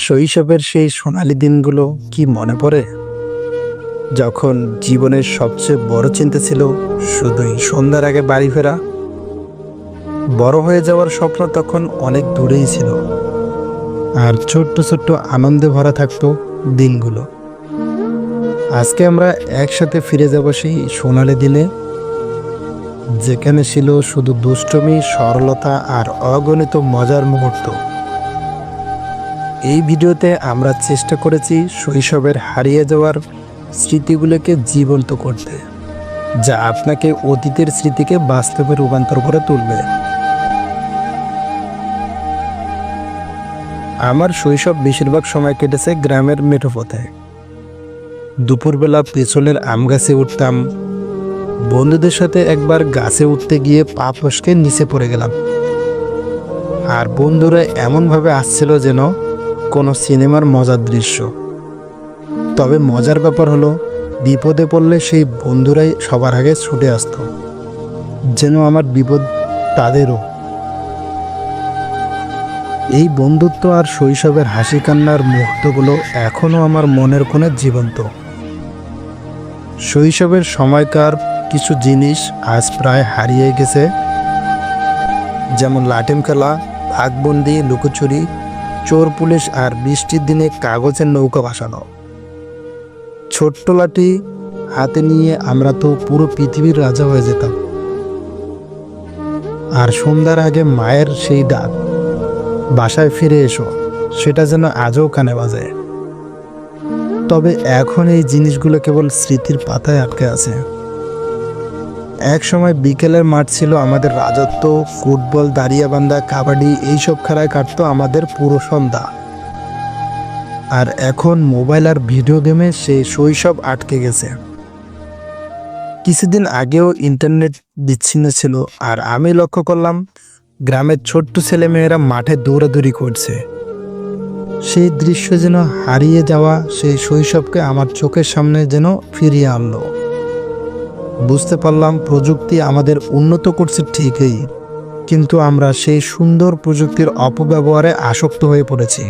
শৈশবের সেই সোনালি দিনগুলো কি মনে পড়ে? যখন জীবনের সবচেয়ে বড় চিন্তা ছিল শুধুই সন্ধ্যার আগে বাড়ি ফেরা। বড় হয়ে যাওয়ার স্বপ্ন তখন অনেক দূরেই ছিল, আর ছোট্ট ছোট্ট আনন্দে ভরা থাকতো দিনগুলো। আজকে আমরা একসাথে ফিরে যাব সেই সোনালি দিনে, যেখানে ছিল শুধু দুষ্টমি, সরলতা আর অগণিত মজার মুহূর্ত। এই ভিডিওতে আমরা চেষ্টা করেছি শৈশবের হারিয়ে যাওয়ার স্মৃতিগুলোকে জীবন্ত করতে, যা আপনাকে অতীতের স্মৃতিকে বাস্তবে রূপান্তর করে তুলবে। আমার শৈশব বেশিরভাগ সময় কেটেছে গ্রামের মেঠোপথে। দুপুরবেলা পেছনের আম গাছে উঠতাম। বন্ধুদের সাথে একবার গাছে উঠতে গিয়ে পা ফসকে নিচে পড়ে গেলাম, আর বন্ধুরা এমনভাবে আসছিল যেন কোনো সিনেমার মজার দৃশ্য। তবে মজার ব্যাপার হলো, বিপদে পড়লে সেই বন্ধুরাই সবার আগে ছুটে আসতো, যেন আমার বিপদ তাদেরও। এই বন্ধুত্ব আর শৈশবের হাসি কান্নার মুহূর্তগুলো এখনও আমার মনের কোণে জীবন্ত। শৈশবের সময়কার কিছু জিনিস আজ প্রায় হারিয়ে গেছে, যেমন লাঠিম খেলা, ভাগবন্দি, লুকোচুরি, চোর পুলিশ আর বৃষ্টির দিনে কাগজের নৌকা ভাসানো। ছোট্ট লাঠি হাতে নিয়ে আমরা তো পুরো পৃথিবীর রাজা হয়ে যেতাম। আর সন্ধ্যার আগে মায়ের সেই ডাক, বাসায় ফিরে এসো, সেটা যেন আজও কানে বাজে। তবে এখন এই জিনিসগুলো কেবল স্মৃতির পাতায় আটকে আছে। এক সময় বিকেলের মাঠ ছিল আমাদের রাজত্ব। ফুটবল, দাঁড়িয়াবান্ধা, কাবাডি, এইসব খেলায় কাটতো আমাদের পুরো সন্ধ্যা। আর এখন মোবাইল আর ভিডিও গেমে সেই শৈশব আটকে গেছে। কিছুদিন আগেও ইন্টারনেট বিচ্ছিন্ন ছিল, আর আমি লক্ষ্য করলাম গ্রামের ছোট্ট ছেলেমেয়েরা মাঠে দৌড়াদৌড়ি করছে। সেই দৃশ্য যেন হারিয়ে যাওয়া সেই শৈশবকে আমার চোখের সামনে যেন ফিরিয়ে আনলো। বুঝতে পারলাম প্রযুক্তি আমাদের উন্নত করছে ঠিকই, কিন্তু আমরা সেই সুন্দর প্রযুক্তির অপব্যবহারে আসক্ত হয়ে পড়েছি।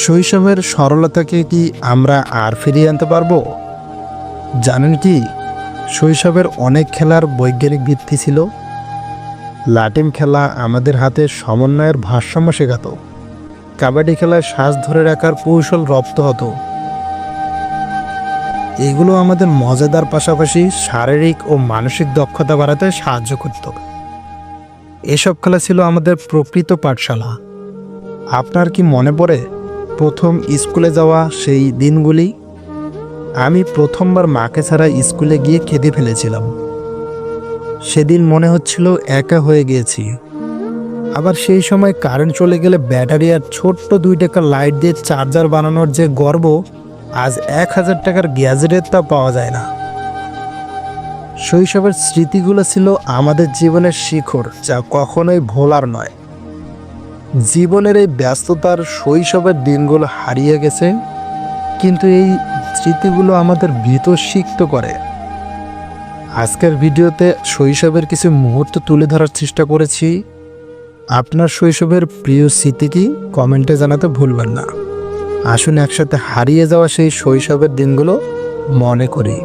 শৈশবের সরলতাকে কি আমরা আর ফিরিয়ে আনতে পারবো? জানেন কি, শৈশবের অনেক খেলার বৈজ্ঞানিক ভিত্তি ছিল। লাটিম খেলা আমাদের হাতে সমন্বয়ের ভারসাম্য শেখাতো। কাবাডি খেলায় শ্বাস ধরে রাখার কৌশল রপ্ত হতো। এগুলো আমাদের মজাদার পাশাপাশি শারীরিক ও মানসিক দক্ষতা বাড়াতে সাহায্য করত। এসব খেলা ছিল আমাদের প্রকৃত পাঠশালা। আপনার কি মনে পড়ে প্রথম স্কুলে যাওয়া সেই দিনগুলি? আমি প্রথমবার মাকে ছাড়া স্কুলে গিয়ে কেঁদে ফেলেছিলাম। সেদিন মনে হচ্ছিল একা হয়ে গিয়েছি। আবার সেই সময় কারেন্ট চলে গেলে ব্যাটারি আর ছোট্ট 2 টাকার লাইট দিয়ে চার্জার বানানোর যে গর্ব, আজ 1000 টাকার গ্যাজেটের তা পাওয়া যায় না। শৈশবের স্মৃতিগুলো ছিল আমাদের জীবনের শিখর, যা কখনোই ভোলার নয়। জীবনের এই ব্যস্ততার শৈশবের দিনগুলো হারিয়ে গেছে, কিন্তু এই স্মৃতিগুলো আমাদের ভিতর সিক্ত করে। আজকের ভিডিওতে শৈশবের কিছু মুহূর্ত তুলে ধরার চেষ্টা করেছি। আপনার শৈশবের প্রিয় স্মৃতি কি, কমেন্টে জানাতে ভুলবেন না। আসুন একসাথে হারিয়ে যাওয়া সেই শৈশবের দিনগুলো মনে করি।